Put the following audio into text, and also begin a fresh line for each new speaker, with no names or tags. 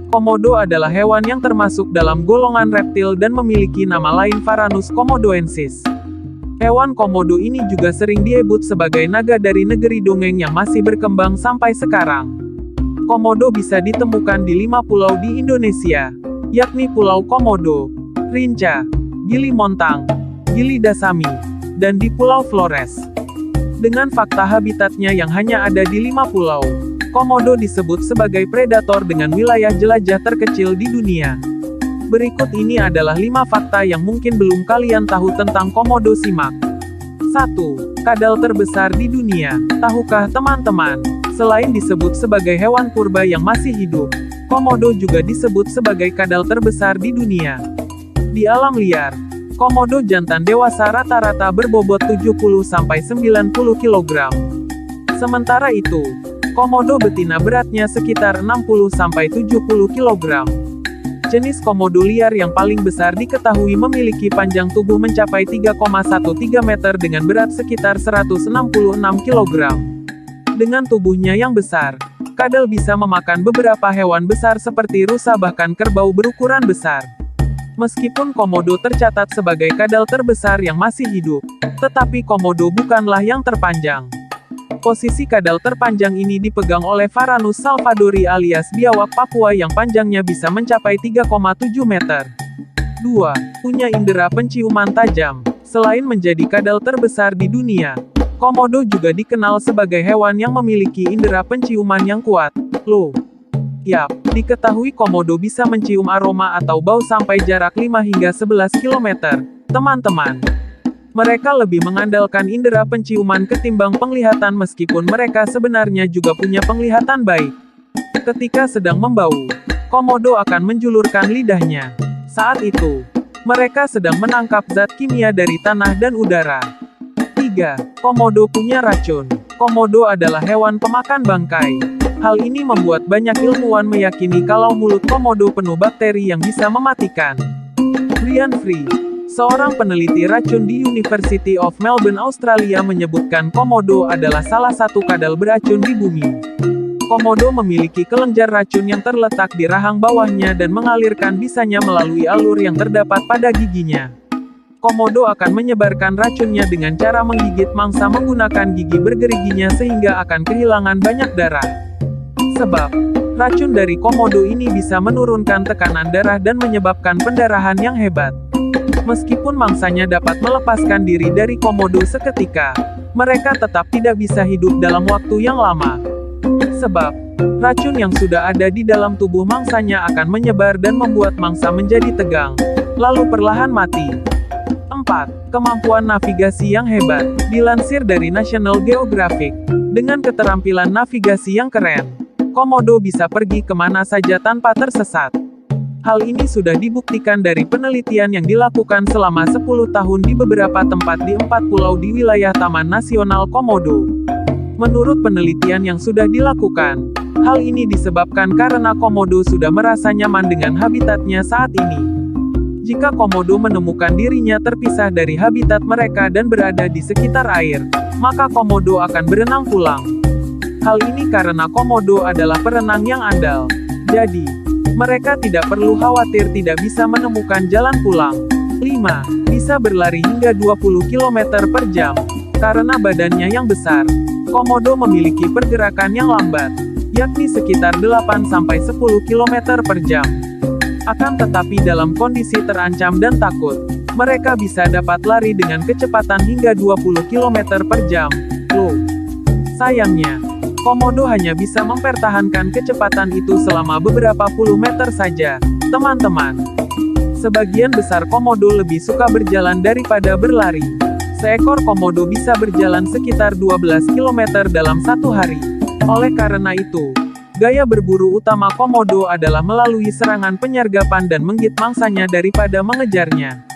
Komodo adalah hewan yang termasuk dalam golongan reptil dan memiliki nama lain Varanus komodoensis. Hewan komodo ini juga sering disebut sebagai naga dari negeri dongeng yang masih berkembang sampai sekarang. Komodo bisa ditemukan di 5 pulau di Indonesia, yakni Pulau Komodo, Rinca, Gili Montang, Gili Dasami, dan di Pulau Flores. Dengan fakta habitatnya yang hanya ada di 5 pulau, Komodo disebut sebagai predator dengan wilayah jelajah terkecil di dunia. Berikut ini adalah 5 fakta yang mungkin belum kalian tahu tentang Komodo. Simak. 1. Kadal terbesar di dunia. Tahukah teman-teman, selain disebut sebagai hewan purba yang masih hidup, Komodo juga disebut sebagai kadal terbesar di dunia. Di alam liar, Komodo jantan dewasa rata-rata berbobot 70-90 kg. Sementara itu, Komodo betina beratnya sekitar 60-70 kg. Jenis komodo liar yang paling besar diketahui memiliki panjang tubuh mencapai 3,13 meter dengan berat sekitar 166 kg. Dengan tubuhnya yang besar, kadal bisa memakan beberapa hewan besar seperti rusa bahkan kerbau berukuran besar. Meskipun komodo tercatat sebagai kadal terbesar yang masih hidup, tetapi komodo bukanlah yang terpanjang. Posisi kadal terpanjang ini dipegang oleh Varanus salvadori alias biawak Papua yang panjangnya bisa mencapai 3,7 meter. 2. Punya indera penciuman tajam. Selain menjadi kadal terbesar di dunia, Komodo juga dikenal sebagai hewan yang memiliki indera penciuman yang kuat. Loh. Yap, diketahui Komodo bisa mencium aroma atau bau sampai jarak 5 hingga 11 km. Teman-teman, mereka lebih mengandalkan indera penciuman ketimbang penglihatan meskipun mereka sebenarnya juga punya penglihatan baik. Ketika sedang membau, Komodo akan menjulurkan lidahnya. Saat itu, mereka sedang menangkap zat kimia dari tanah dan udara. 3. Komodo punya racun. Komodo adalah hewan pemakan bangkai. Hal ini membuat banyak ilmuwan meyakini kalau mulut Komodo penuh bakteri yang bisa mematikan. Brian Free, seorang peneliti racun di University of Melbourne, Australia menyebutkan Komodo adalah salah satu kadal beracun di bumi. Komodo memiliki kelenjar racun yang terletak di rahang bawahnya dan mengalirkan bisanya melalui alur yang terdapat pada giginya. Komodo akan menyebarkan racunnya dengan cara menggigit mangsa menggunakan gigi bergeriginya sehingga akan kehilangan banyak darah. Sebab, racun dari Komodo ini bisa menurunkan tekanan darah dan menyebabkan pendarahan yang hebat. Meskipun mangsanya dapat melepaskan diri dari Komodo seketika, mereka tetap tidak bisa hidup dalam waktu yang lama. Sebab, racun yang sudah ada di dalam tubuh mangsanya akan menyebar dan membuat mangsa menjadi tegang, lalu perlahan mati. 4. Kemampuan navigasi yang hebat. Dilansir dari National Geographic, dengan keterampilan navigasi yang keren, Komodo bisa pergi kemana saja tanpa tersesat. Hal ini sudah dibuktikan dari penelitian yang dilakukan selama 10 tahun di beberapa tempat di 4 pulau di wilayah Taman Nasional Komodo. Menurut penelitian yang sudah dilakukan, hal ini disebabkan karena Komodo sudah merasa nyaman dengan habitatnya saat ini. Jika Komodo menemukan dirinya terpisah dari habitat mereka dan berada di sekitar air, maka Komodo akan berenang pulang. Hal ini karena Komodo adalah perenang yang andal. Jadi, mereka tidak perlu khawatir tidak bisa menemukan jalan pulang. 5. Bisa berlari hingga 20 km per jam. Karena badannya yang besar, Komodo memiliki pergerakan yang lambat, yakni sekitar 8-10 km per jam. Akan tetapi dalam kondisi terancam dan takut, mereka bisa dapat lari dengan kecepatan hingga 20 km per jam. Loh. Sayangnya, Komodo hanya bisa mempertahankan kecepatan itu selama beberapa puluh meter saja, teman-teman. Sebagian besar Komodo lebih suka berjalan daripada berlari. Seekor Komodo bisa berjalan sekitar 12 km dalam satu hari. Oleh karena itu, gaya berburu utama Komodo adalah melalui serangan penyergapan dan menggigit mangsanya daripada mengejarnya.